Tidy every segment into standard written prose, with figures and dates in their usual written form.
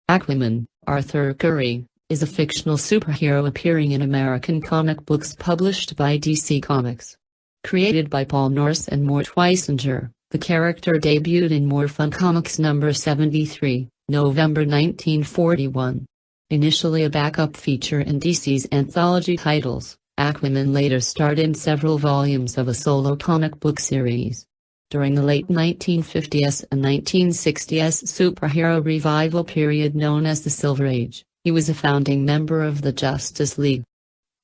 Aquaman, Arthur Curry, is a fictional superhero appearing in American comic books published by DC Comics. Created by Paul Norris and Mort Weisinger, the character debuted in More Fun Comics number 73, November 1941. Initially a backup feature in DC's anthology titles, Aquaman later starred in several volumes of a solo comic book series. During the late 1950s and 1960s superhero revival period known as the Silver Age, he was a founding member of the Justice League.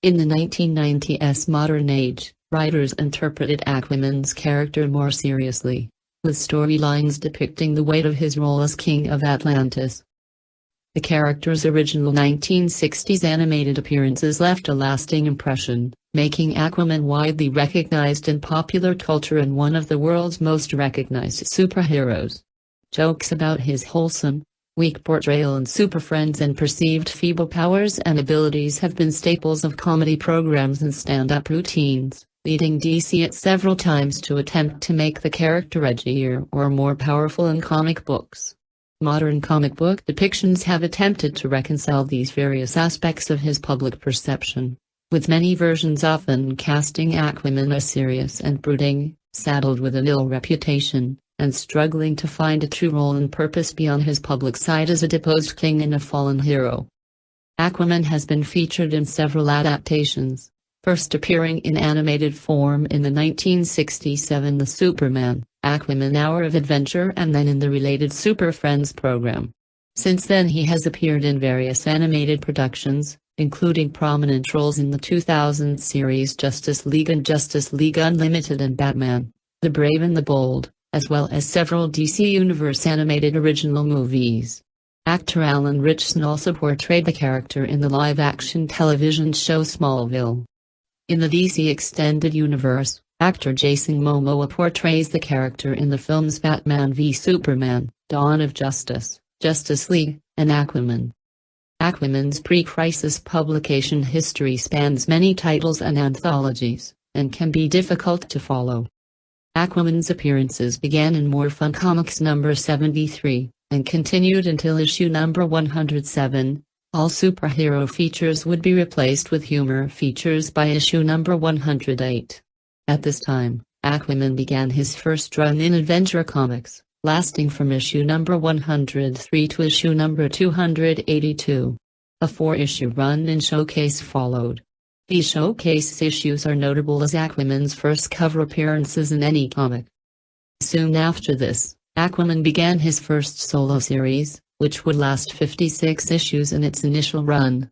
In the 1990s modern age, writers interpreted Aquaman's character more seriously, with storylines depicting the weight of his role as King of Atlantis. The character's original 1960s animated appearances left a lasting impression, making Aquaman widely recognized in popular culture and one of the world's most recognized superheroes. Jokes about his wholesome, weak portrayal and super friends and perceived feeble powers and abilities have been staples of comedy programs and stand-up routines, leading DC at several times to attempt to make the character edgier or more powerful in comic books. Modern comic book depictions have attempted to reconcile these various aspects of his public perception, with many versions often casting Aquaman as serious and brooding, saddled with an ill reputation, and struggling to find a true role and purpose beyond his public side as a deposed king and a fallen hero. Aquaman has been featured in several adaptations, first appearing in animated form in the 1967 The Superman, Aquaman Hour of Adventure and then in the related Super Friends program. Since then he has appeared in various animated productions, including prominent roles in the 2000 series Justice League and Justice League Unlimited and Batman, The Brave and the Bold, as well as several DC Universe animated original movies. Actor Alan Ritchson also portrayed the character in the live-action television show Smallville. In the DC Extended Universe, actor Jason Momoa portrays the character in the films Batman v Superman, Dawn of Justice, Justice League, and Aquaman. Aquaman's pre-crisis publication history spans many titles and anthologies, and can be difficult to follow. Aquaman's appearances began in More Fun Comics number 73, and continued until issue number 107. All superhero features would be replaced with humor features by issue number 108. At this time, Aquaman began his first run in Adventure Comics, lasting from issue number 103 to issue number 282. A 4-issue run in Showcase followed. These Showcase issues are notable as Aquaman's first cover appearances in any comic. Soon after this, Aquaman began his first solo series, which would last 56 issues in its initial run.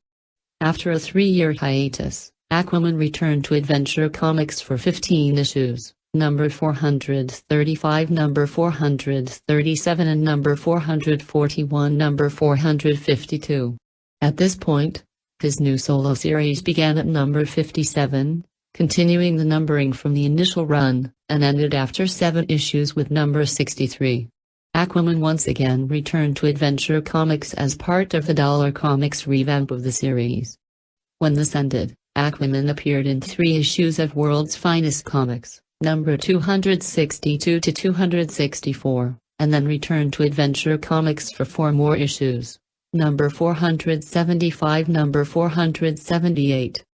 After a 3-year hiatus, Aquaman returned to Adventure Comics for 15 issues, number 435, number 437 and number 441, number 452. At this point, his new solo series began at number 57, continuing the numbering from the initial run, and ended after 7 issues with number 63. Aquaman once again returned to Adventure Comics as part of the Dollar Comics revamp of the series. When this ended, Aquaman appeared in 3 issues of World's Finest Comics, number 262 to 264, and then returned to Adventure Comics for 4 more issues, number 475, number 478.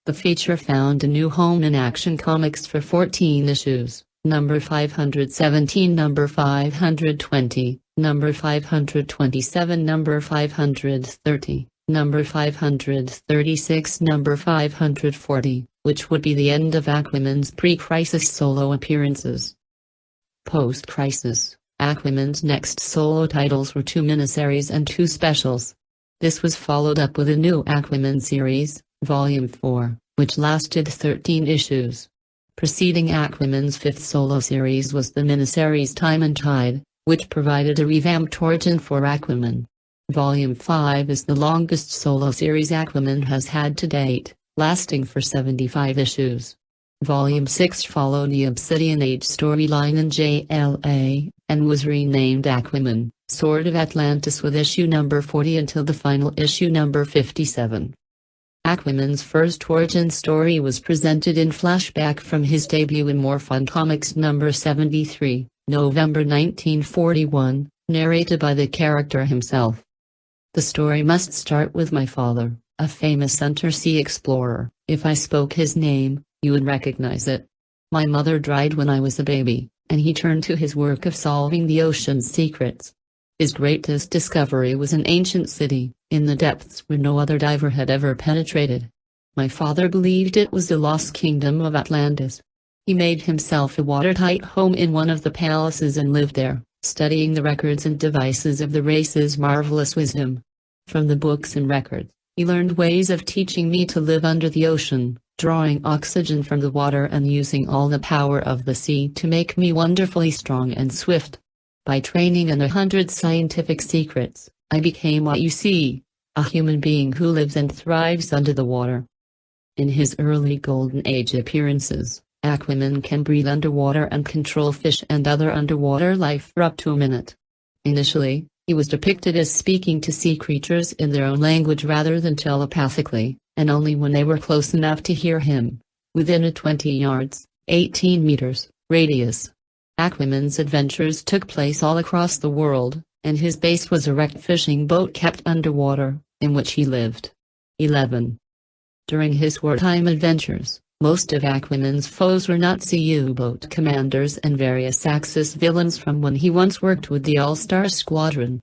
The feature found a new home in Action Comics for 14 issues. Number 517, number 520, number 527, number 530, number 536, number 540, which would be the end of Aquaman's pre-crisis solo appearances. Post-crisis, Aquaman's next solo titles were 2 miniseries and 2 specials. This was followed up with a new Aquaman series, Volume 4, which lasted 13 issues. Preceding Aquaman's 5th solo series was the miniseries Time and Tide, which provided a revamped origin for Aquaman. Volume 5 is the longest solo series Aquaman has had to date, lasting for 75 issues. Volume 6 followed the Obsidian Age storyline in JLA, and was renamed Aquaman, Sword of Atlantis with issue number 40 until the final issue number 57. Aquaman's first origin story was presented in flashback from his debut in More Fun Comics number 73, November 1941, narrated by the character himself. The story must start with my father, a famous undersea explorer. If I spoke his name, you would recognize it. My mother died when I was a baby, and he turned to his work of solving the ocean's secrets. His greatest discovery was an ancient city, in the depths where no other diver had ever penetrated. My father believed it was the lost kingdom of Atlantis. He made himself a watertight home in one of the palaces and lived there, studying the records and devices of the race's marvelous wisdom. From the books and records, he learned ways of teaching me to live under the ocean, drawing oxygen from the water and using all the power of the sea to make me wonderfully strong and swift. By training in 100 scientific secrets, I became what you see, a human being who lives and thrives under the water. In his early Golden Age appearances, Aquaman can breathe underwater and control fish and other underwater life for up to a minute. Initially, he was depicted as speaking to sea creatures in their own language rather than telepathically, and only when they were close enough to hear him, within a 20 yards, 18 meters, radius. Aquaman's adventures took place all across the world, and his base was a wrecked fishing boat kept underwater, in which he lived. 11. During his wartime adventures, most of Aquaman's foes were Nazi U-boat commanders and various Axis villains from when he once worked with the All-Star Squadron.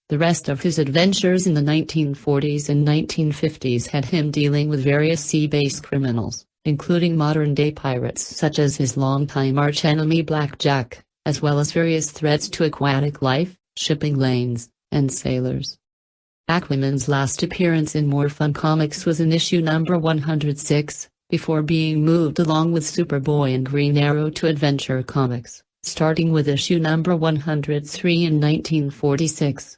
The rest of his adventures in the 1940s and 1950s had him dealing with various sea-based criminals, including modern-day pirates such as his longtime arch-enemy Blackjack, as well as various threats to aquatic life, shipping lanes, and sailors. Aquaman's last appearance in More Fun Comics was in issue number 106, before being moved along with Superboy and Green Arrow to Adventure Comics, starting with issue number 103 in 1946.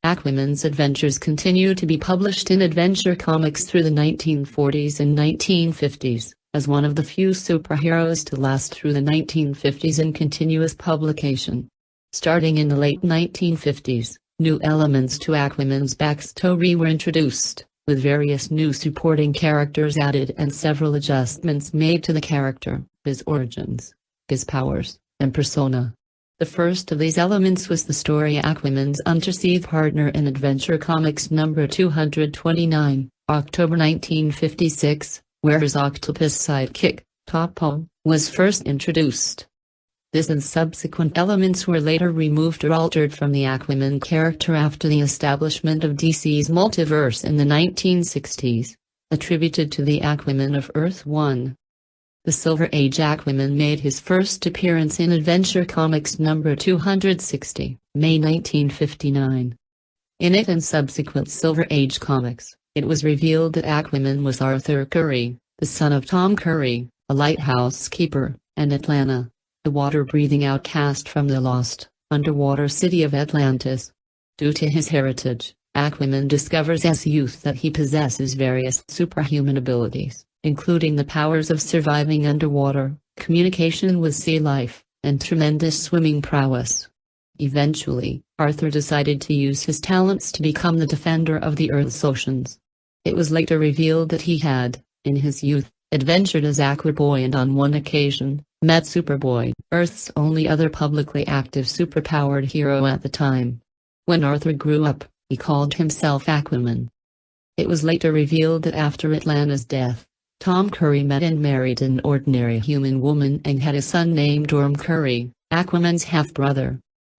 Aquaman's adventures continue to be published in Adventure Comics through the 1940s and 1950s, as one of the few superheroes to last through the 1950s in continuous publication. Starting in the late 1950s, new elements to Aquaman's backstory were introduced, with various new supporting characters added and several adjustments made to the character, his origins, his powers, and persona. The first of these elements was the story Aquaman's undersea partner in Adventure Comics number 229, October 1956, where his octopus sidekick, Topo, was first introduced. This and subsequent elements were later removed or altered from the Aquaman character after the establishment of DC's multiverse in the 1960s, attributed to the Aquaman of Earth 1. The Silver Age Aquaman made his first appearance in Adventure Comics number 260, May 1959. In it and subsequent Silver Age comics, it was revealed that Aquaman was Arthur Curry, the son of Tom Curry, a lighthouse keeper, and Atlanta, the water-breathing outcast from the lost, underwater city of Atlantis. Due to his heritage, Aquaman discovers as a youth that he possesses various superhuman abilities, including the powers of surviving underwater, communication with sea life, and tremendous swimming prowess. Eventually, Arthur decided to use his talents to become the defender of the Earth's oceans. It was later revealed that he had, in his youth, adventured as Aquaboy and on one occasion, met Superboy, Earth's only other publicly active superpowered hero at the time. When Arthur grew up, he called himself Aquaman. It was later revealed that after Atlanta's death, Tom Curry met and married an ordinary human woman and had a son named Orm Curry, Aquaman's half-brother.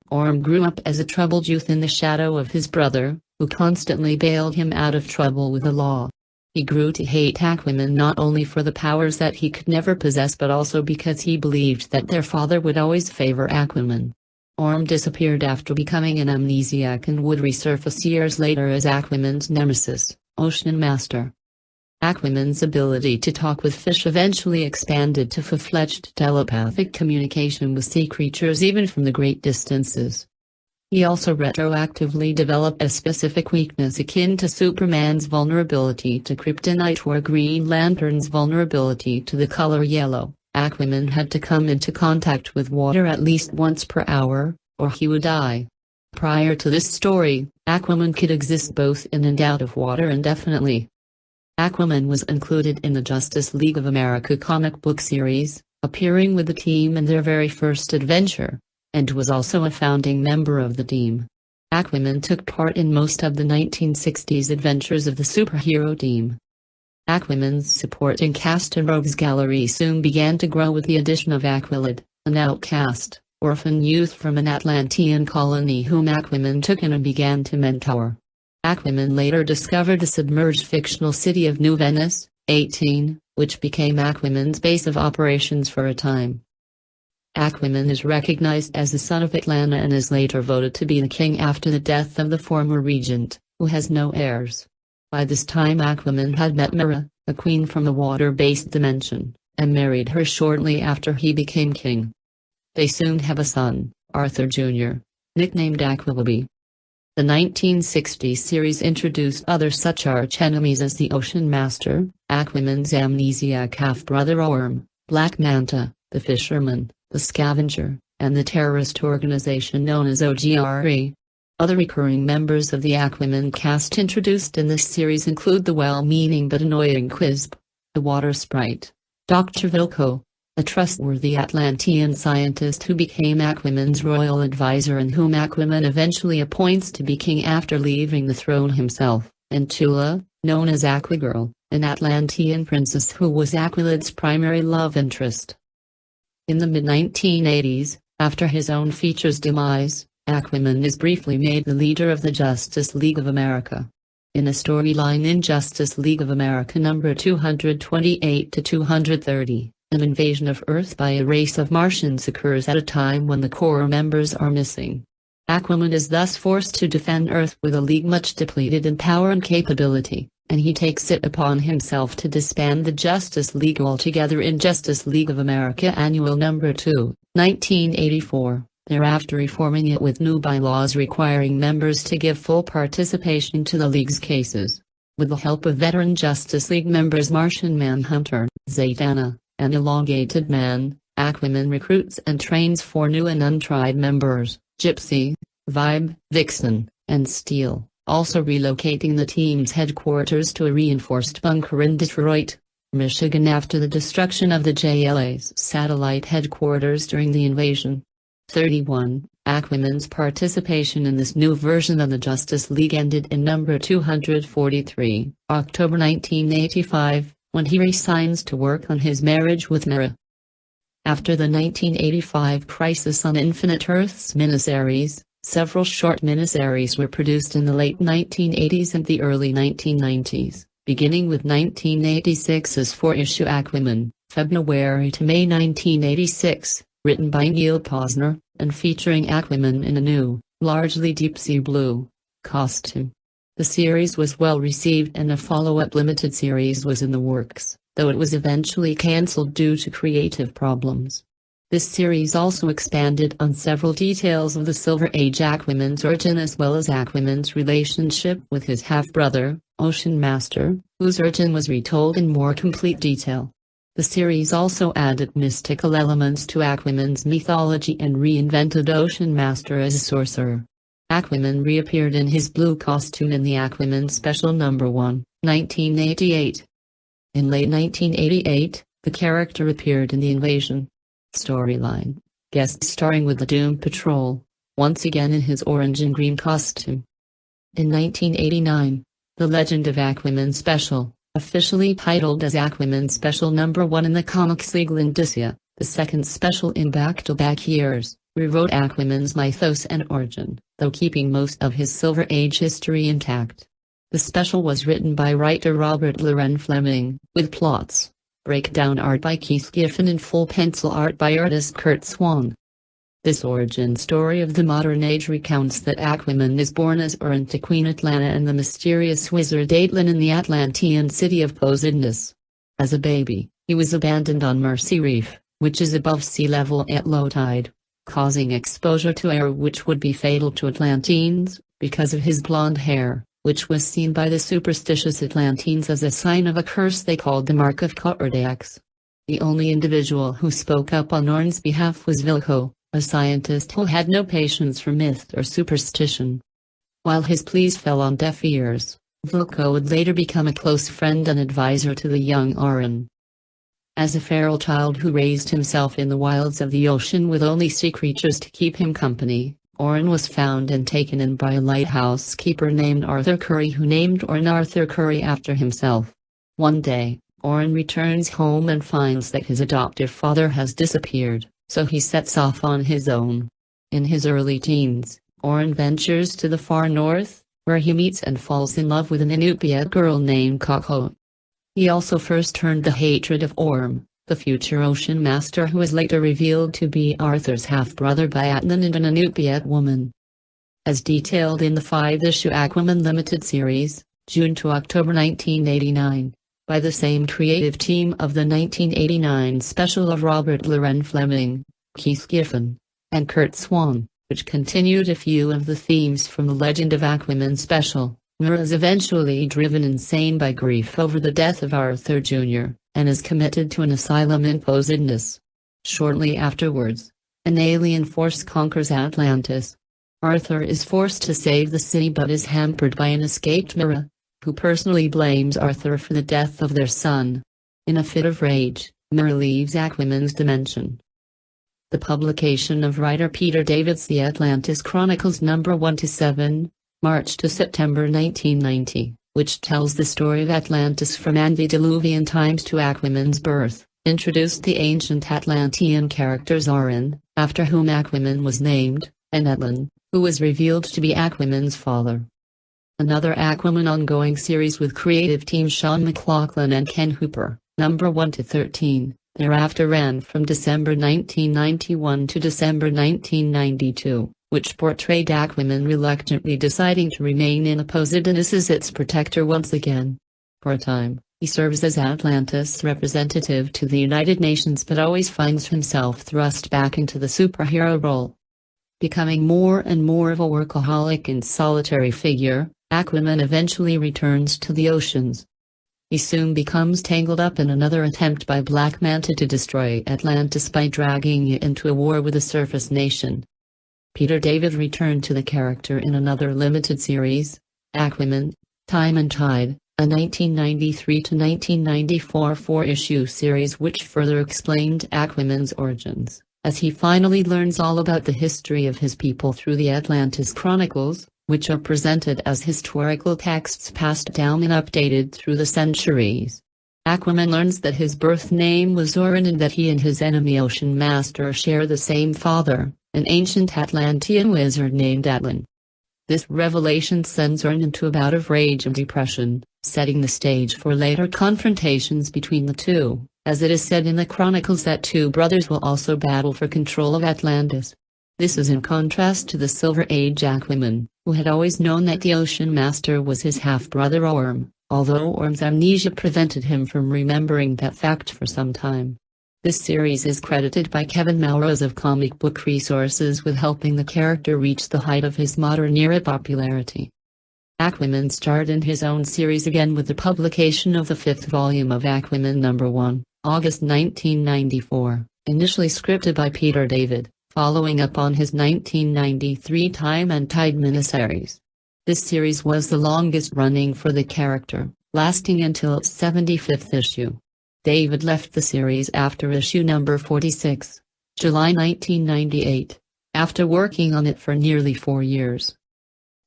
Orm grew up as a troubled youth in the shadow of his brother, who constantly bailed him out of trouble with the law. He grew to hate Aquaman not only for the powers that he could never possess but also because he believed that their father would always favor Aquaman. Orm disappeared after becoming an amnesiac and would resurface years later as Aquaman's nemesis, Ocean Master. Aquaman's ability to talk with fish eventually expanded to full-fledged telepathic communication with sea creatures even from the great distances. He also retroactively developed a specific weakness akin to Superman's vulnerability to kryptonite or Green Lantern's vulnerability to the color yellow. Aquaman had to come into contact with water at least once per hour, or he would die. Prior to this story, Aquaman could exist both in and out of water indefinitely. Aquaman was included in the Justice League of America comic book series, appearing with the team in their very first adventure, and was also a founding member of the team. Aquaman took part in most of the 1960s adventures of the superhero team. Aquaman's supporting cast and rogues gallery soon began to grow with the addition of Aqualad, an outcast, orphan youth from an Atlantean colony whom Aquaman took in and began to mentor. Aquaman later discovered the submerged fictional city of New Venice, 18, which became Aquaman's base of operations for a time. Aquaman is recognized as the son of Atlanta and is later voted to be the king after the death of the former regent, who has no heirs. By this time Aquaman had met Mera, a queen from the water-based dimension, and married her shortly after he became king. They soon have a son, Arthur Jr., nicknamed Aquababy. The 1960s series introduced other such arch-enemies as the Ocean Master, Aquaman's amnesiac half-brother Orm, Black Manta, the Fisherman, the Scavenger, and the terrorist organization known as OGRE. Other recurring members of the Aquaman cast introduced in this series include the well-meaning but annoying Quisp, the Water Sprite, Dr. Vilko, a trustworthy Atlantean scientist who became Aquaman's royal advisor and whom Aquaman eventually appoints to be king after leaving the throne himself, and Tula, known as Aquagirl, an Atlantean princess who was Aqualad's primary love interest. In the mid-1980s, after his own feature's demise, Aquaman is briefly made the leader of the Justice League of America. In a storyline in Justice League of America number 228-230, an invasion of Earth by a race of Martians occurs at a time when the core members are missing. Aquaman is thus forced to defend Earth with a league much depleted in power and capability, and he takes it upon himself to disband the Justice League altogether in Justice League of America Annual Number 2, 1984, thereafter reforming it with new bylaws requiring members to give full participation to the League's cases. With the help of veteran Justice League members Martian Manhunter, Zatanna, and Elongated Man, Aquaman recruits and trains 4 new and untried members, Gypsy, Vibe, Vixen, and Steel, also relocating the team's headquarters to a reinforced bunker in Detroit, Michigan after the destruction of the JLA's satellite headquarters during the invasion. 31. Aquaman's participation in this new version of the Justice League ended in number 243, October 1985, when he resigns to work on his marriage with Mera. After the 1985 Crisis on Infinite Earths miniseries, several short miniseries were produced in the late 1980s and the early 1990s, beginning with 1986's 4-issue Aquaman, February to May 1986, written by Neil Posner, and featuring Aquaman in a new, largely deep-sea blue, costume. The series was well received and a follow-up limited series was in the works, though it was eventually cancelled due to creative problems. This series also expanded on several details of the Silver Age Aquaman's origin as well as Aquaman's relationship with his half-brother, Ocean Master, whose origin was retold in more complete detail. The series also added mystical elements to Aquaman's mythology and reinvented Ocean Master as a sorcerer. Aquaman reappeared in his blue costume in the Aquaman Special No. 1, 1988. In late 1988, the character appeared in the Invasion storyline, guest starring with the Doom Patrol, once again in his orange and green costume. In 1989, The Legend of Aquaman Special, officially titled as Aquaman Special No. 1 in the Comics Legal Indicia, the second special in back-to-back years, rewrote Aquaman's mythos and origin, though keeping most of his Silver Age history intact. The special was written by writer Robert Loren Fleming, with plots, breakdown art by Keith Giffen and full pencil art by artist Kurt Swan. This origin story of the modern age recounts that Aquaman is born as Orin to Queen Atlanta and the mysterious wizard Aitlin in the Atlantean city of Posidnus. As a baby, he was abandoned on Mercy Reef, which is above sea level at low tide, causing exposure to air which would be fatal to Atlanteans, because of his blonde hair, which was seen by the superstitious Atlanteans as a sign of a curse they called the Mark of Cordax. The only individual who spoke up on Orn's behalf was Vilko, a scientist who had no patience for myth or superstition. While his pleas fell on deaf ears, Vilko would later become a close friend and advisor to the young Orin. As a feral child who raised himself in the wilds of the ocean with only sea creatures to keep him company, Orin was found and taken in by a lighthouse keeper named Arthur Curry, who named Orin Arthur Curry after himself. One day, Orin returns home and finds that his adoptive father has disappeared, so he sets off on his own. In his early teens, Orin ventures to the far north, where he meets and falls in love with an Inupiat girl named Koko. He also first earned the hatred of Orm, the future Ocean Master, who is later revealed to be Arthur's half-brother by Atlan and an Inupiat woman. As detailed in the 5-issue Aquaman Limited series, June to October 1989, by the same creative team of the 1989 special of Robert Loren Fleming, Keith Giffen, and Kurt Swan, which continued a few of the themes from the Legend of Aquaman special. Mera is eventually driven insane by grief over the death of Arthur Jr., and is committed to an asylum in Posidonus. Shortly afterwards, an alien force conquers Atlantis. Arthur is forced to save the city but is hampered by an escaped Mera, who personally blames Arthur for the death of their son. In a fit of rage, Mera leaves Aquaman's dimension. The publication of writer Peter David's The Atlantis Chronicles No. 1-7, March to September 1990, which tells the story of Atlantis from antediluvian times to Aquaman's birth, introduced the ancient Atlantean character Zorin, after whom Aquaman was named, and Atlan, who was revealed to be Aquaman's father. Another Aquaman ongoing series with creative team Sean McLaughlin and Ken Hooper, No. 1-13, thereafter ran from December 1991 to December 1992, which portrayed Aquaman reluctantly deciding to remain in Posidonus as its protector once again. For a time, he serves as Atlantis' representative to the United Nations but always finds himself thrust back into the superhero role. Becoming more and more of a workaholic and solitary figure, Aquaman eventually returns to the oceans. He soon becomes tangled up in another attempt by Black Manta to destroy Atlantis by dragging it into a war with a surface nation. Peter David returned to the character in another limited series, Aquaman, Time and Tide, a 1993-1994 4-issue series which further explained Aquaman's origins, as he finally learns all about the history of his people through the Atlantis Chronicles, which are presented as historical texts passed down and updated through the centuries. Aquaman learns that his birth name was Zorin and that he and his enemy Ocean Master share the same father, an ancient Atlantean wizard named Atlan. This revelation sends Zorin into a bout of rage and depression, setting the stage for later confrontations between the two, as it is said in the Chronicles that two brothers will also battle for control of Atlantis. This is in contrast to the Silver Age Aquaman, who had always known that the Ocean Master was his half-brother Orm, although Orm's amnesia prevented him from remembering that fact for some time. This series is credited by Kevin Melrose of Comic Book Resources with helping the character reach the height of his modern-era popularity. Aquaman starred in his own series again with the publication of the 5th volume of Aquaman No. 1, August 1994, initially scripted by Peter David, following up on his 1993 Time and Tide miniseries. This series was the longest running for the character, lasting until its 75th issue. David left the series after issue number 46, July 1998, after working on it for nearly 4 years.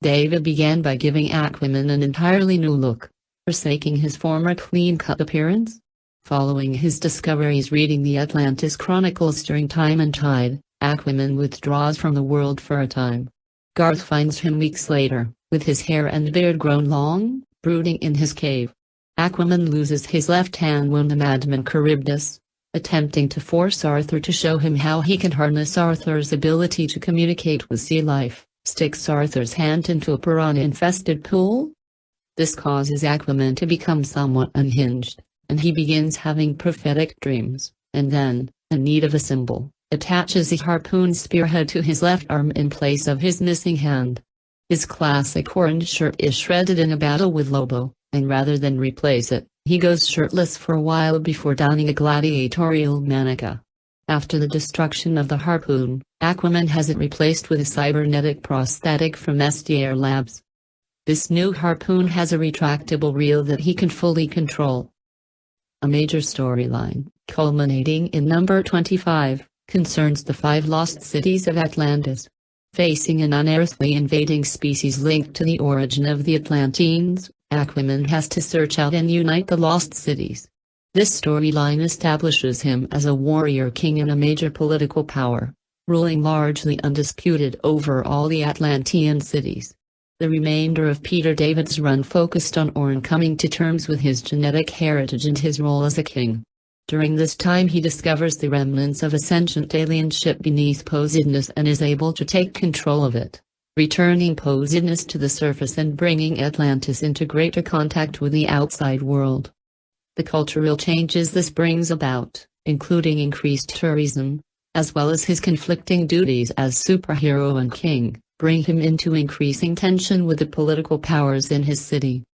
David began by giving Aquaman an entirely new look, forsaking his former clean-cut appearance. Following his discoveries reading the Atlantis Chronicles during Time and Tide, Aquaman withdraws from the world for a time. Garth finds him weeks later, with his hair and beard grown long, brooding in his cave. Aquaman loses his left hand when the madman Charybdis, attempting to force Arthur to show him how he can harness Arthur's ability to communicate with sea life, sticks Arthur's hand into a piranha-infested pool. This causes Aquaman to become somewhat unhinged, and he begins having prophetic dreams, and then, in need of a symbol, attaches a harpoon spearhead to his left arm in place of his missing hand. His classic orange shirt is shredded in a battle with Lobo, and rather than replace it, he goes shirtless for a while before donning a gladiatorial manica. After the destruction of the harpoon, Aquaman has it replaced with a cybernetic prosthetic from Estier Labs. This new harpoon has a retractable reel that he can fully control. A major storyline, culminating in number 25, concerns the 5 lost cities of Atlantis. Facing an unearthly invading species linked to the origin of the Atlanteans, Aquaman has to search out and unite the lost cities. This storyline establishes him as a warrior king and a major political power, ruling largely undisputed over all the Atlantean cities. The remainder of Peter David's run focused on Orn coming to terms with his genetic heritage and his role as a king. During this time he discovers the remnants of a sentient alien ship beneath Poseidonus and is able to take control of it, returning Poseidonus to the surface and bringing Atlantis into greater contact with the outside world. The cultural changes this brings about, including increased tourism, as well as his conflicting duties as superhero and king, bring him into increasing tension with the political powers in his city.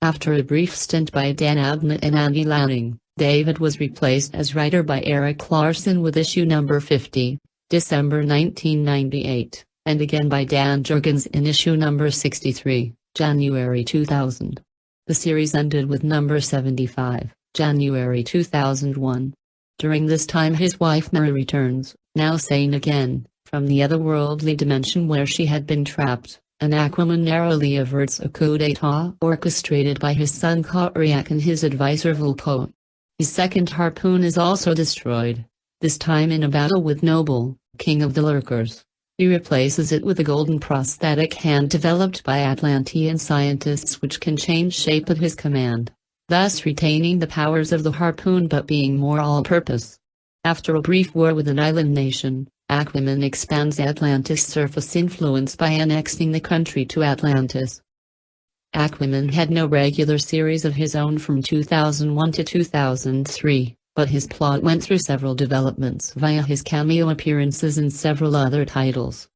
After a brief stint by Dan Abnett and Andy Lanning, David was replaced as writer by Erik Larsen with issue number 50, December 1998, and again by Dan Jurgens in issue number 63, January 2000. The series ended with number 75, January 2001. During this time his wife Mara returns, now sane again, from the otherworldly dimension where she had been trapped, and Aquaman narrowly averts a coup d'etat orchestrated by his son Kotriak and his advisor Vulko. His second harpoon is also destroyed, this time in a battle with Noble, king of the Lurkers. He replaces it with a golden prosthetic hand developed by Atlantean scientists which can change shape at his command, thus retaining the powers of the harpoon but being more all-purpose. After a brief war with an island nation, Aquaman expands Atlantis' surface influence by annexing the country to Atlantis. Aquaman had no regular series of his own from 2001 to 2003, but his plot went through several developments via his cameo appearances in several other titles.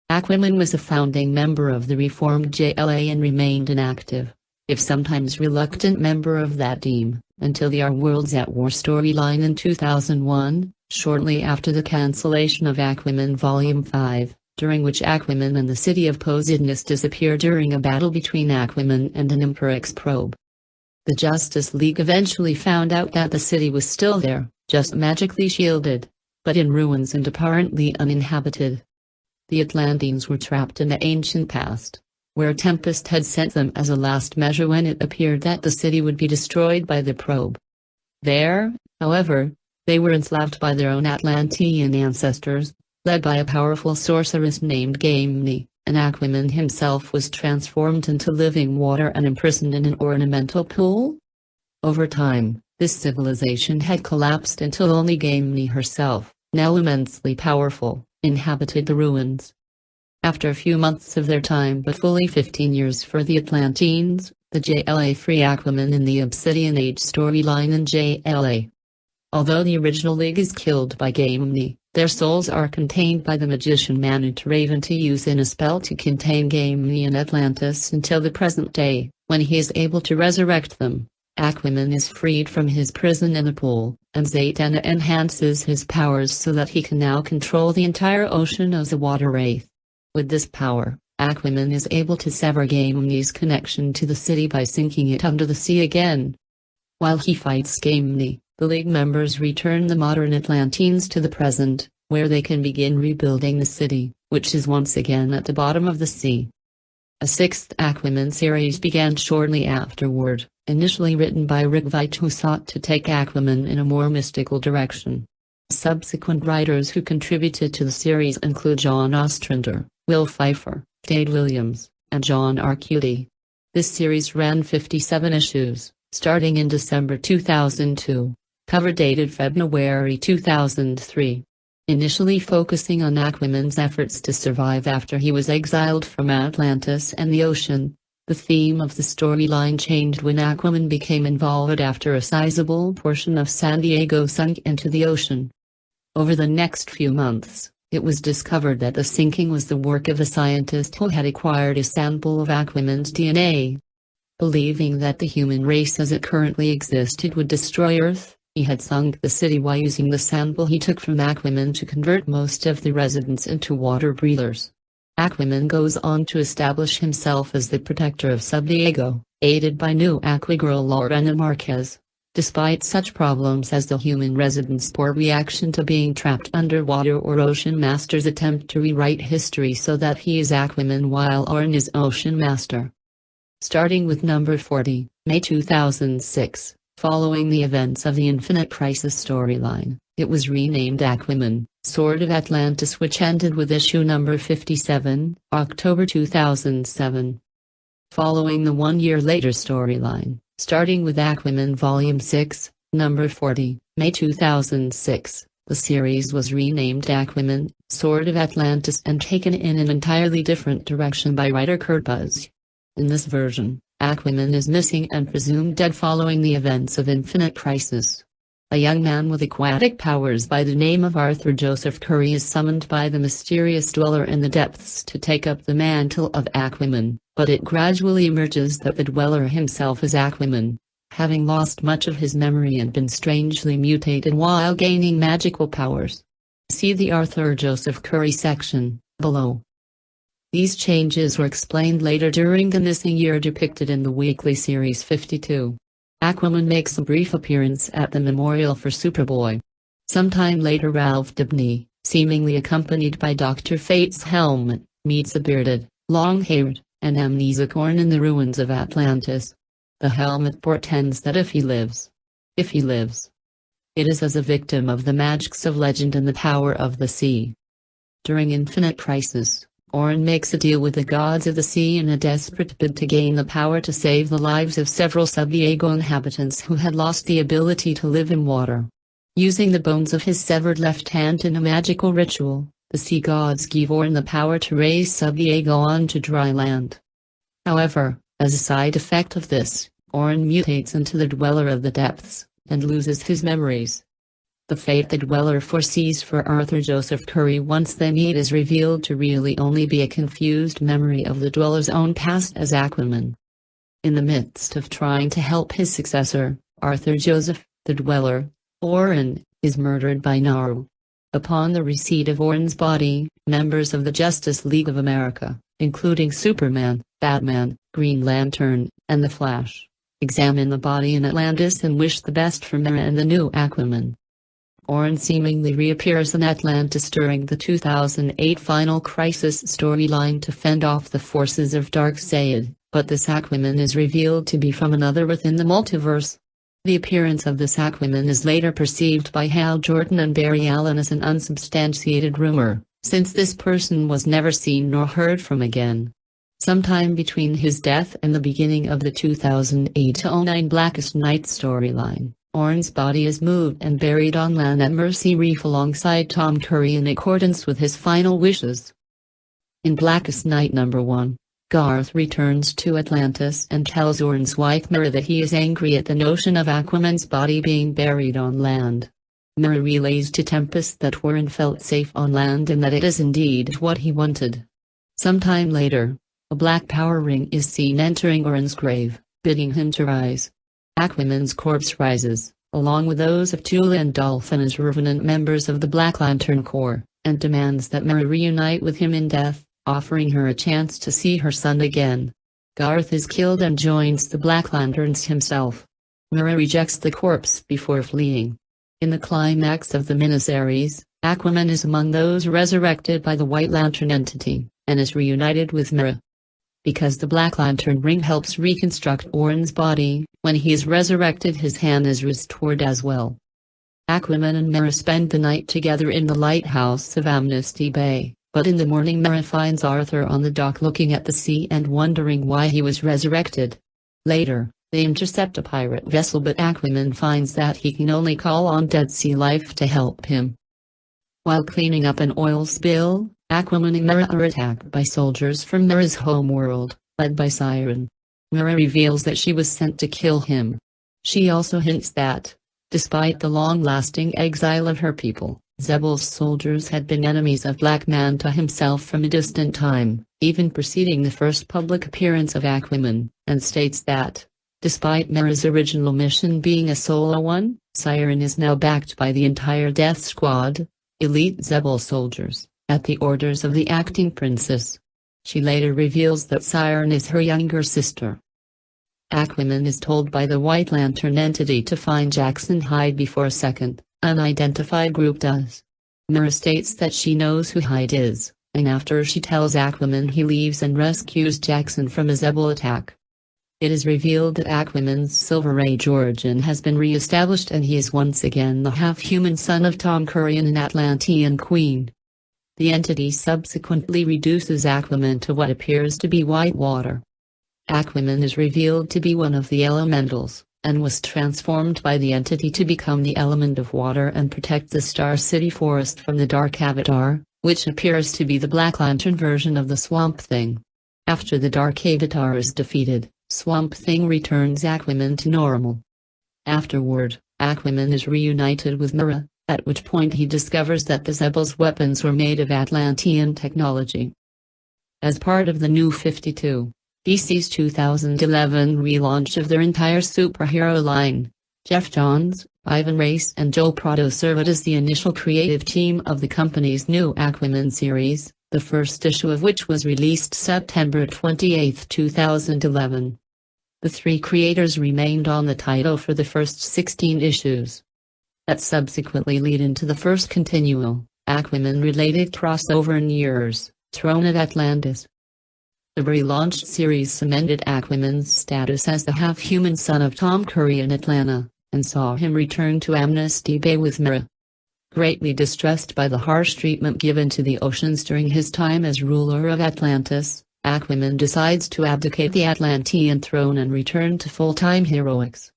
Aquaman was a founding member of the reformed JLA and remained an active, if sometimes reluctant member of that team, until the Our Worlds at War storyline in 2001, shortly after the cancellation of Aquaman Volume 5, during which Aquaman and the city of Poseidonus disappear during a battle between Aquaman and an Imperex probe. The Justice League eventually found out that the city was still there, just magically shielded, but in ruins and apparently uninhabited. The Atlanteans were trapped in the ancient past, where Tempest had sent them as a last measure when it appeared that the city would be destroyed by the probe. There, however, they were enslaved by their own Atlantean ancestors, led by a powerful sorceress named Gamne, and Aquaman himself was transformed into living water and imprisoned in an ornamental pool. Over time, this civilization had collapsed until only Gamne herself, now immensely powerful, inhabited the ruins. After a few months of their time but fully 15 years for the Atlanteans, the JLA free Aquaman in the Obsidian Age storyline in JLA. Although the original League is killed by Gamne, their souls are contained by the magician Manute Raven to use in a spell to contain Gamne in Atlantis until the present day, when he is able to resurrect them. Aquaman is freed from his prison in the pool, and Zatanna enhances his powers so that he can now control the entire ocean as a water wraith. With this power, Aquaman is able to sever Gamne's connection to the city by sinking it under the sea again. While he fights Gamne, the League members return the modern Atlanteans to the present, where they can begin rebuilding the city, which is once again at the bottom of the sea. A sixth Aquaman series began shortly afterward, initially written by Rick Veitch, who sought to take Aquaman in a more mystical direction. Subsequent writers who contributed to the series include John Ostrander, Will Pfeiffer, Dade Williams, and John Arcudi. This series ran 57 issues, starting in December 2002. Cover dated February 2003. Initially focusing on Aquaman's efforts to survive after he was exiled from Atlantis and the ocean, the theme of the storyline changed when Aquaman became involved after a sizable portion of San Diego sunk into the ocean. Over the next few months, it was discovered that the sinking was the work of a scientist who had acquired a sample of Aquaman's DNA. Believing that the human race as it currently existed would destroy Earth, he had sunk the city while using the sample he took from Aquaman to convert most of the residents into water breathers. Aquaman goes on to establish himself as the protector of San Diego, aided by new Aquagirl Lorena Marquez. Despite such problems as the human resident's poor reaction to being trapped underwater, or Ocean Master's attempt to rewrite history so that he is Aquaman while Orin is Ocean Master. Starting with number 40, May 2006, following the events of the Infinite Crisis storyline, it was renamed Aquaman, Sword of Atlantis, which ended with issue number 57, October 2007. Following the 1 year later storyline, starting with Aquaman Volume 6, number 40, May 2006, the series was renamed Aquaman, Sword of Atlantis, and taken in an entirely different direction by writer Kurt Busiek. In this version, Aquaman is missing and presumed dead following the events of Infinite Crisis. A young man with aquatic powers by the name of Arthur Joseph Curry is summoned by the mysterious Dweller in the Depths to take up the mantle of Aquaman, but it gradually emerges that the Dweller himself is Aquaman, having lost much of his memory and been strangely mutated while gaining magical powers. See the Arthur Joseph Curry section, below. These changes were explained later during the missing year depicted in the weekly series 52. Aquaman makes a brief appearance at the memorial for Superboy. Sometime later, Ralph Dibny, seemingly accompanied by Dr. Fate's helmet, meets a bearded, long-haired, and amnesiac Orin in the ruins of Atlantis. The helmet portends that if he lives, it is as a victim of the magics of legend and the power of the sea. During Infinite Crisis, Orin makes a deal with the gods of the sea in a desperate bid to gain the power to save the lives of several Sub-Diego inhabitants who had lost the ability to live in water. Using the bones of his severed left hand in a magical ritual, the sea gods give Orin the power to raise Sub-Diego onto dry land. However, as a side effect of this, Orin mutates into the Dweller of the Depths, and loses his memories. The fate the Dweller foresees for Arthur Joseph Curry once they meet is revealed to really only be a confused memory of the Dweller's own past as Aquaman. In the midst of trying to help his successor, Arthur Joseph, the Dweller, Orin, is murdered by Naru. Upon the receipt of Orin's body, members of the Justice League of America, including Superman, Batman, Green Lantern, and the Flash, examine the body in Atlantis and wish the best for Mera and the new Aquaman. Orin seemingly reappears in Atlantis during the 2008 Final Crisis storyline to fend off the forces of Darkseid, but this Aquaman is revealed to be from another within the multiverse. The appearance of this Aquaman is later perceived by Hal Jordan and Barry Allen as an unsubstantiated rumor, since this person was never seen nor heard from again. Sometime between his death and the beginning of the 2008-09 Blackest Night storyline, Orin's body is moved and buried on land at Mercy Reef alongside Tom Curry in accordance with his final wishes. In Blackest Night number 1, Garth returns to Atlantis and tells Orin's wife Mera that he is angry at the notion of Aquaman's body being buried on land. Mera relays to Tempest that Orin felt safe on land and that it is indeed what he wanted. Sometime later, a black power ring is seen entering Orin's grave, bidding him to rise. Aquaman's corpse rises, along with those of Tula and Dolphin as revenant members of the Black Lantern Corps, and demands that Mera reunite with him in death, offering her a chance to see her son again. Garth is killed and joins the Black Lanterns himself. Mera rejects the corpse before fleeing. In the climax of the miniseries, Aquaman is among those resurrected by the White Lantern entity, and is reunited with Mera. Because the Black Lantern ring helps reconstruct Orin's body, when he is resurrected his hand is restored as well. Aquaman and Mera spend the night together in the lighthouse of Amnesty Bay, but in the morning Mera finds Arthur on the dock looking at the sea and wondering why he was resurrected. Later, they intercept a pirate vessel, but Aquaman finds that he can only call on dead sea life to help him. While cleaning up an oil spill, Aquaman and Mera are attacked by soldiers from Mera's homeworld, led by Siren. Mera reveals that she was sent to kill him. She also hints that, despite the long-lasting exile of her people, Zebul's soldiers had been enemies of Black Manta himself from a distant time, even preceding the first public appearance of Aquaman, and states that, despite Mera's original mission being a solo one, Siren is now backed by the entire Death Squad, elite Zebul soldiers, at the orders of the acting princess. She later reveals that Siren is her younger sister. Aquaman is told by the White Lantern entity to find Jackson Hyde before a second, unidentified group does. Mera states that she knows who Hyde is, and after she tells Aquaman, he leaves and rescues Jackson from a Zebel attack. It is revealed that Aquaman's Silver Age origin has been re-established and he is once again the half-human son of Tom Curry and an Atlantean queen. The entity subsequently reduces Aquaman to what appears to be white water. Aquaman is revealed to be one of the elementals, and was transformed by the entity to become the element of water and protect the Star City forest from the Dark Avatar, which appears to be the Black Lantern version of the Swamp Thing. After the Dark Avatar is defeated, Swamp Thing returns Aquaman to normal. Afterward, Aquaman is reunited with Mera, at which point he discovers that the Zebel's weapons were made of Atlantean technology. As part of the New 52, DC's 2011 relaunch of their entire superhero line, Geoff Johns, Ivan Reis and Joe Prado served as the initial creative team of the company's new Aquaman series, the first issue of which was released September 28, 2011. The three creators remained on the title for the first 16 issues. That subsequently lead into the first continual, Aquaman-related crossover in years, Throne of Atlantis. The relaunched series cemented Aquaman's status as the half-human son of Tom Curry in Atlanta, and saw him return to Amnesty Bay with Mera. Greatly distressed by the harsh treatment given to the oceans during his time as ruler of Atlantis, Aquaman decides to abdicate the Atlantean throne and return to full-time heroics.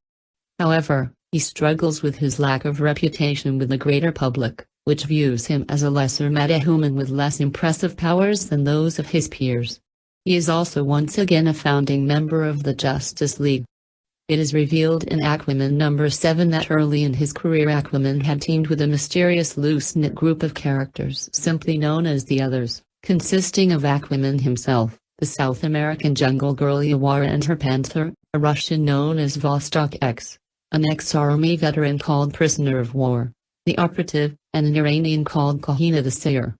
However, he struggles with his lack of reputation with the greater public, which views him as a lesser metahuman with less impressive powers than those of his peers. He is also once again a founding member of the Justice League. It is revealed in Aquaman number 7 that early in his career Aquaman had teamed with a mysterious loose-knit group of characters simply known as the Others, consisting of Aquaman himself, the South American jungle girl Yawara and her panther, a Russian known as Vostok X, an ex-army veteran called Prisoner of War, the Operative, and an Iranian called Kahina the Seer.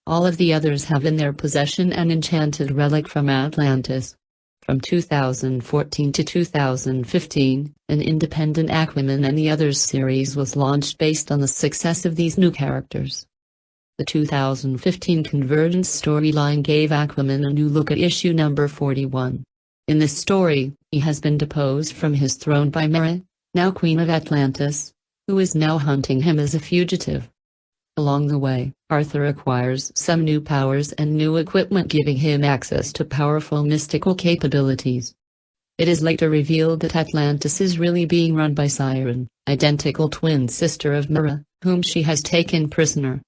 All of the Others have in their possession an enchanted relic from Atlantis. From 2014 to 2015, an independent Aquaman and the Others series was launched based on the success of these new characters. The 2015 Convergence storyline gave Aquaman a new look at issue number 41. In this story, he has been deposed from his throne by Mera, now Queen of Atlantis, who is now hunting him as a fugitive. Along the way, Arthur acquires some new powers and new equipment giving him access to powerful mystical capabilities. It is later revealed that Atlantis is really being run by Siren, identical twin sister of Mera, whom she has taken prisoner.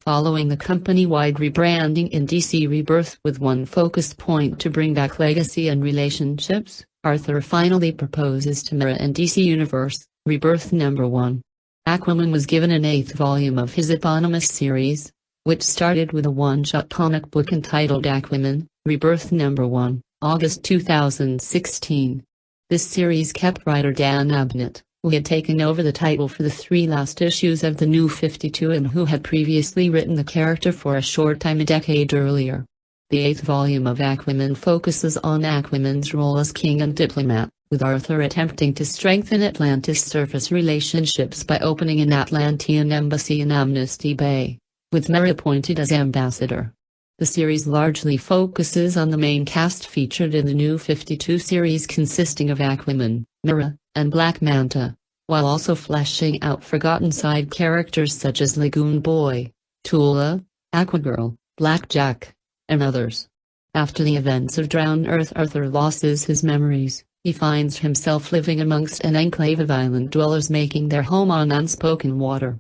Following the company-wide rebranding in DC Rebirth with one focused point to bring back legacy and relationships, Arthur finally proposes to Mera and DC Universe, Rebirth number 1. Aquaman was given an 8th volume of his eponymous series, which started with a one-shot comic book entitled Aquaman, Rebirth number 1, August 2016. This series kept writer Dan Abnett, who had taken over the title for the 3 last issues of the New 52 and who had previously written the character for a short time a decade earlier. The 8th volume of Aquaman focuses on Aquaman's role as king and diplomat, with Arthur attempting to strengthen Atlantis' surface relationships by opening an Atlantean embassy in Amnesty Bay, with Mera appointed as ambassador. The series largely focuses on the main cast featured in the New 52 series consisting of Aquaman, Mera, and Black Manta, while also fleshing out forgotten side characters such as Lagoon Boy, Tula, Aquagirl, Blackjack, and others. After the events of Drowned Earth, Arthur loses his memories. He finds himself living amongst an enclave of island dwellers making their home on unspoken water.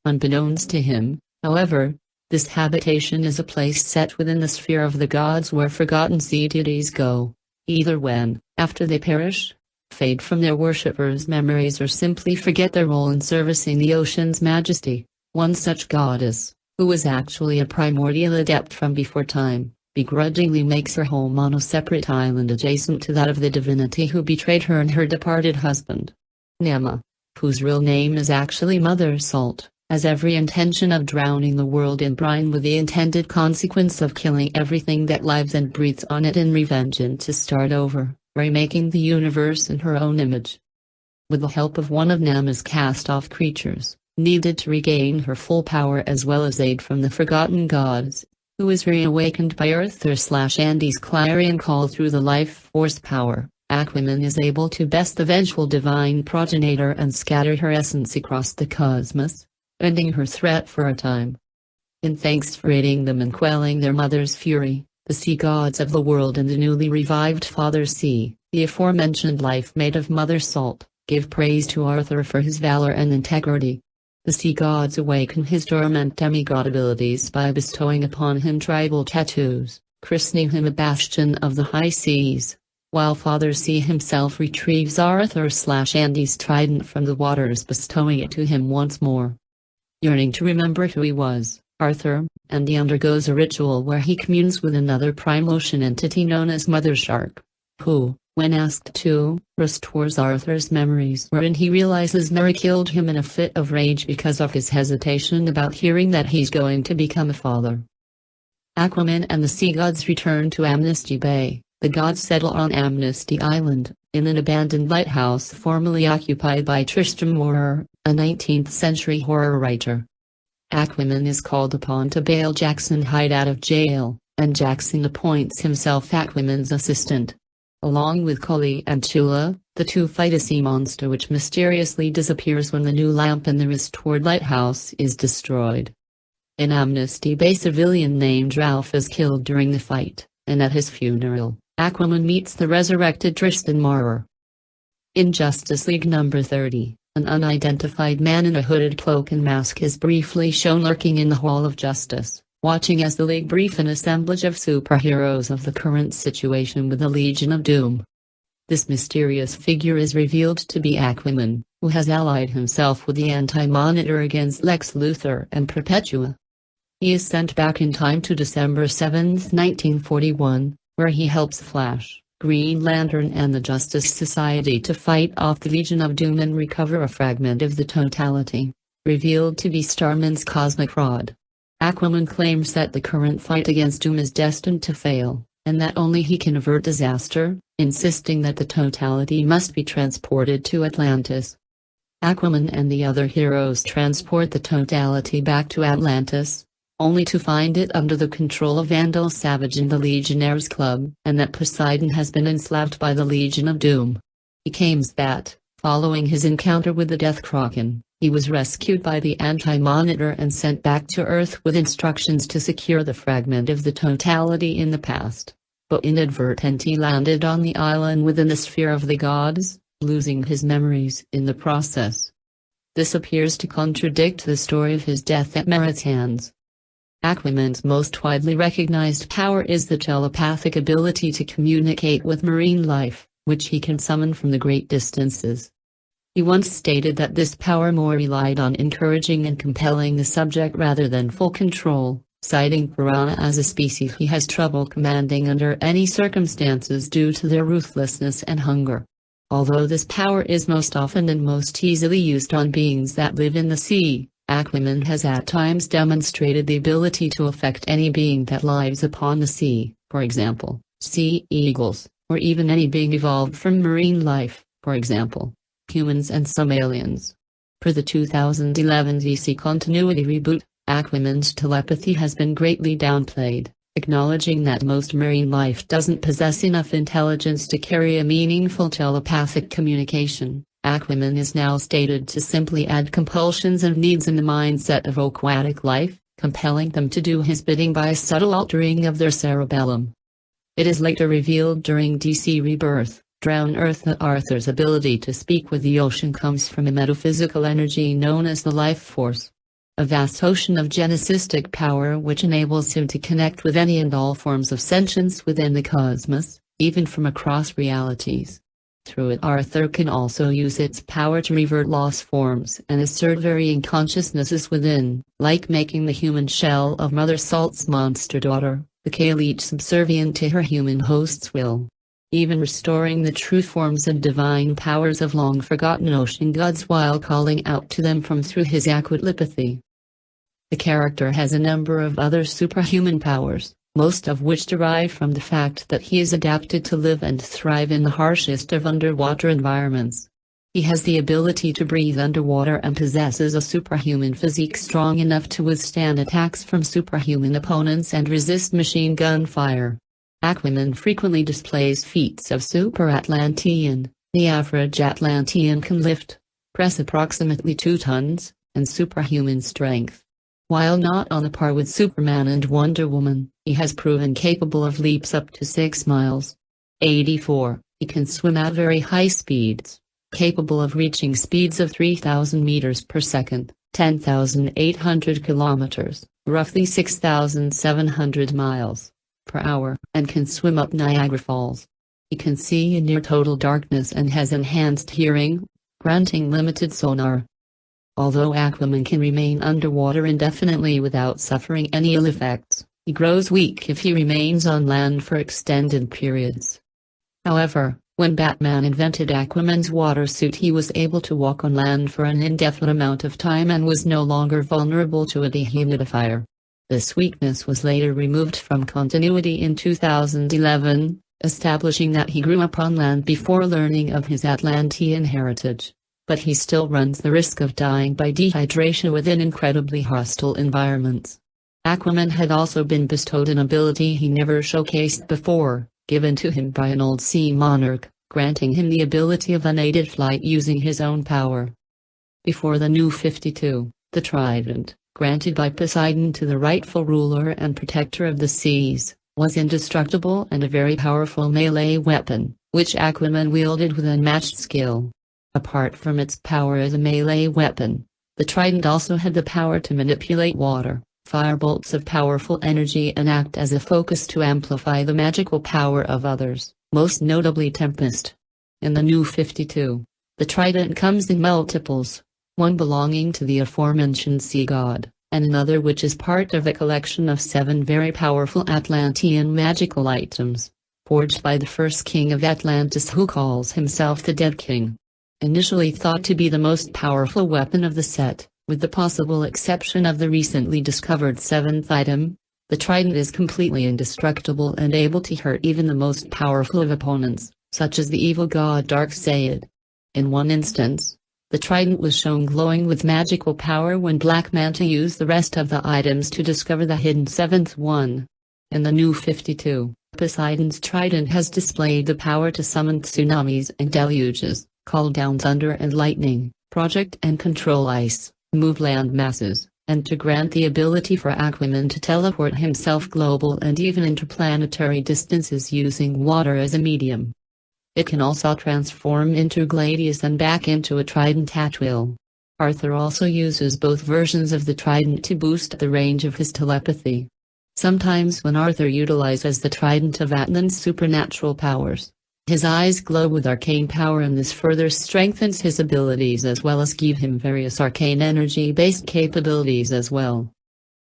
Unbeknownst to him, however, this habitation is a place set within the sphere of the gods where forgotten sea deities go, either when, after they perish, fade from their worshippers' memories or simply forget their role in servicing the ocean's majesty. One such goddess, who was actually a primordial adept from before time, begrudgingly makes her home on a separate island adjacent to that of the divinity who betrayed her and her departed husband. Nema, whose real name is actually Mother Salt, has every intention of drowning the world in brine with the intended consequence of killing everything that lives and breathes on it in revenge and to start over, remaking the universe in her own image. With the help of one of Nama's cast-off creatures, needed to regain her full power as well as aid from the forgotten gods, who is reawakened by Arthur/Andy's clarion call through the life force power. Aquaman is able to best the vengeful divine progenitor and scatter her essence across the cosmos, ending her threat for a time. In thanks for aiding them and quelling their mother's fury, the sea gods of the world and the newly revived Father Sea, the aforementioned life made of Mother Salt, give praise to Arthur for his valor and integrity. The sea gods awaken his dormant demigod abilities by bestowing upon him tribal tattoos, christening him a bastion of the high seas, while Father Sea himself retrieves Arthur/Andy's trident from the waters, bestowing it to him once more. Yearning to remember who he was, Arthur, Andy undergoes a ritual where he communes with another prime ocean entity known as Mother Shark, who, when asked to, restores Arthur's memories, wherein he realizes Mary killed him in a fit of rage because of his hesitation about hearing that he's going to become a father. Aquaman and the sea gods return to Amnesty Bay. The gods settle on Amnesty Island, in an abandoned lighthouse formerly occupied by Tristram Moore, a 19th-century horror writer. Aquaman is called upon to bail Jackson Hyde out of jail, and Jackson appoints himself Aquaman's assistant. Along with Cully and Chula, the two fight a sea monster which mysteriously disappears when the new lamp in the restored lighthouse is destroyed. In Amnesty Bay, a civilian named Ralph is killed during the fight, and at his funeral, Aquaman meets the resurrected Tristan Moore. In Justice League number 30, an unidentified man in a hooded cloak and mask is briefly shown lurking in the Hall of Justice, watching as the League brief an assemblage of superheroes of the current situation with the Legion of Doom. This mysterious figure is revealed to be Aquaman, who has allied himself with the Anti-Monitor against Lex Luthor and Perpetua. He is sent back in time to December 7, 1941, where he helps Flash, Green Lantern and the Justice Society to fight off the Legion of Doom and recover a fragment of the totality, revealed to be Starman's cosmic rod. Aquaman claims that the current fight against Doom is destined to fail, and that only he can avert disaster, insisting that the totality must be transported to Atlantis. Aquaman and the other heroes transport the totality back to Atlantis, only to find it under the control of Vandal Savage and the Legionnaires Club, and that Poseidon has been enslaved by the Legion of Doom. He claims that, following his encounter with the Death Kraken, he was rescued by the Anti-Monitor and sent back to Earth with instructions to secure the fragment of the totality in the past, but inadvertently landed on the island within the sphere of the gods, losing his memories in the process. This appears to contradict the story of his death at Merit's hands. Aquaman's most widely recognized power is the telepathic ability to communicate with marine life, which he can summon from the great distances. He once stated that this power more relied on encouraging and compelling the subject rather than full control, citing piranha as a species he has trouble commanding under any circumstances due to their ruthlessness and hunger. Although this power is most often and most easily used on beings that live in the sea, Aquaman has at times demonstrated the ability to affect any being that lives upon the sea, for example, sea eagles, or even any being evolved from marine life, for example, humans and some aliens. Per the 2011 DC Continuity reboot, Aquaman's telepathy has been greatly downplayed, acknowledging that most marine life doesn't possess enough intelligence to carry a meaningful telepathic communication. Aquaman is now stated to simply add compulsions and needs in the mindset of aquatic life, compelling them to do his bidding by a subtle altering of their cerebellum. It is later revealed during DC Rebirth, Drown Earth, that Arthur's ability to speak with the ocean comes from a metaphysical energy known as the life force. A vast ocean of genesistic power which enables him to connect with any and all forms of sentience within the cosmos, even from across realities. Through it, Arthur can also use its power to revert lost forms and assert varying consciousnesses within, like making the human shell of Mother Salt's monster daughter, the Kaleech, subservient to her human host's will. Even restoring the true forms and divine powers of long-forgotten ocean gods while calling out to them from through his aquatelepathy. The character has a number of other superhuman powers, most of which derive from the fact that he is adapted to live and thrive in the harshest of underwater environments. He has the ability to breathe underwater and possesses a superhuman physique strong enough to withstand attacks from superhuman opponents and resist machine gun fire. Aquaman frequently displays feats of Super Atlantean. The average Atlantean can lift, press approximately 2 tons, and superhuman strength. While not on the par with Superman and Wonder Woman, he has proven capable of leaps up to 6 miles. 84. He can swim at very high speeds, capable of reaching speeds of 3,000 meters per second, 10,800 kilometers, roughly 6,700 miles per hour, and can swim up Niagara Falls. He can see in near total darkness and has enhanced hearing, granting limited sonar. Although Aquaman can remain underwater indefinitely without suffering any ill effects, he grows weak if he remains on land for extended periods. However, when Batman invented Aquaman's water suit, he was able to walk on land for an indefinite amount of time and was no longer vulnerable to a dehumidifier. This weakness was later removed from continuity in 2011, establishing that he grew up on land before learning of his Atlantean heritage. But he still runs the risk of dying by dehydration within incredibly hostile environments. Aquaman had also been bestowed an ability he never showcased before, given to him by an old sea monarch, granting him the ability of unaided flight using his own power. Before the New 52, the Trident, granted by Poseidon to the rightful ruler and protector of the seas, was indestructible and a very powerful melee weapon, which Aquaman wielded with unmatched skill. Apart from its power as a melee weapon, the Trident also had the power to manipulate water, fire bolts of powerful energy, and act as a focus to amplify the magical power of others, most notably Tempest. In the New 52, the Trident comes in multiples, one belonging to the aforementioned sea god, and another which is part of a collection of 7 very powerful Atlantean magical items, forged by the first king of Atlantis, who calls himself the Dead King. Initially thought to be the most powerful weapon of the set, with the possible exception of the recently discovered 7th item, the Trident is completely indestructible and able to hurt even the most powerful of opponents, such as the evil god Darkseid. In one instance, the Trident was shown glowing with magical power when Black Manta used the rest of the items to discover the hidden 7th one. In the New 52, Poseidon's Trident has displayed the power to summon tsunamis and deluges, call down thunder and lightning, project and control ice, move land masses, and to grant the ability for Aquaman to teleport himself global and even interplanetary distances using water as a medium. It can also transform into Gladius and back into a Trident at will. Arthur also uses both versions of the Trident to boost the range of his telepathy. Sometimes when Arthur utilizes the Trident of Atlan's supernatural powers, his eyes glow with arcane power, and this further strengthens his abilities as well as give him various arcane energy-based capabilities as well.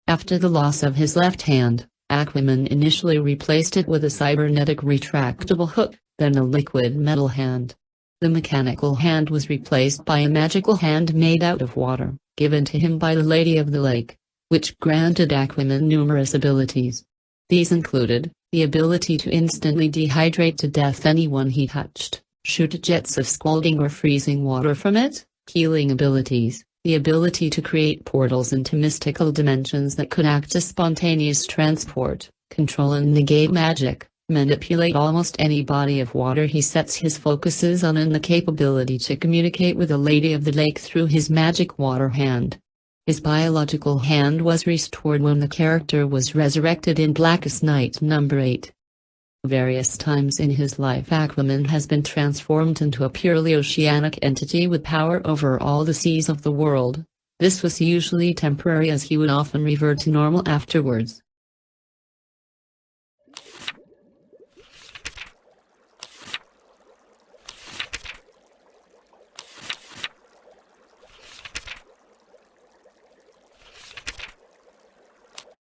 After the loss of his left hand, Aquaman initially replaced it with a cybernetic retractable hook, then a liquid metal hand. The mechanical hand was replaced by a magical hand made out of water, given to him by the Lady of the Lake, which granted Aquaman numerous abilities. These included the ability to instantly dehydrate to death anyone he touched, shoot jets of scalding or freezing water from it, healing abilities, the ability to create portals into mystical dimensions that could act as spontaneous transport, control and negate magic, manipulate almost any body of water he sets his focuses on, and the capability to communicate with the Lady of the Lake through his magic water hand. His biological hand was restored when the character was resurrected in Blackest Night number 8. Various times in his life Aquaman has been transformed into a purely oceanic entity with power over all the seas of the world. This was usually temporary, as he would often revert to normal afterwards.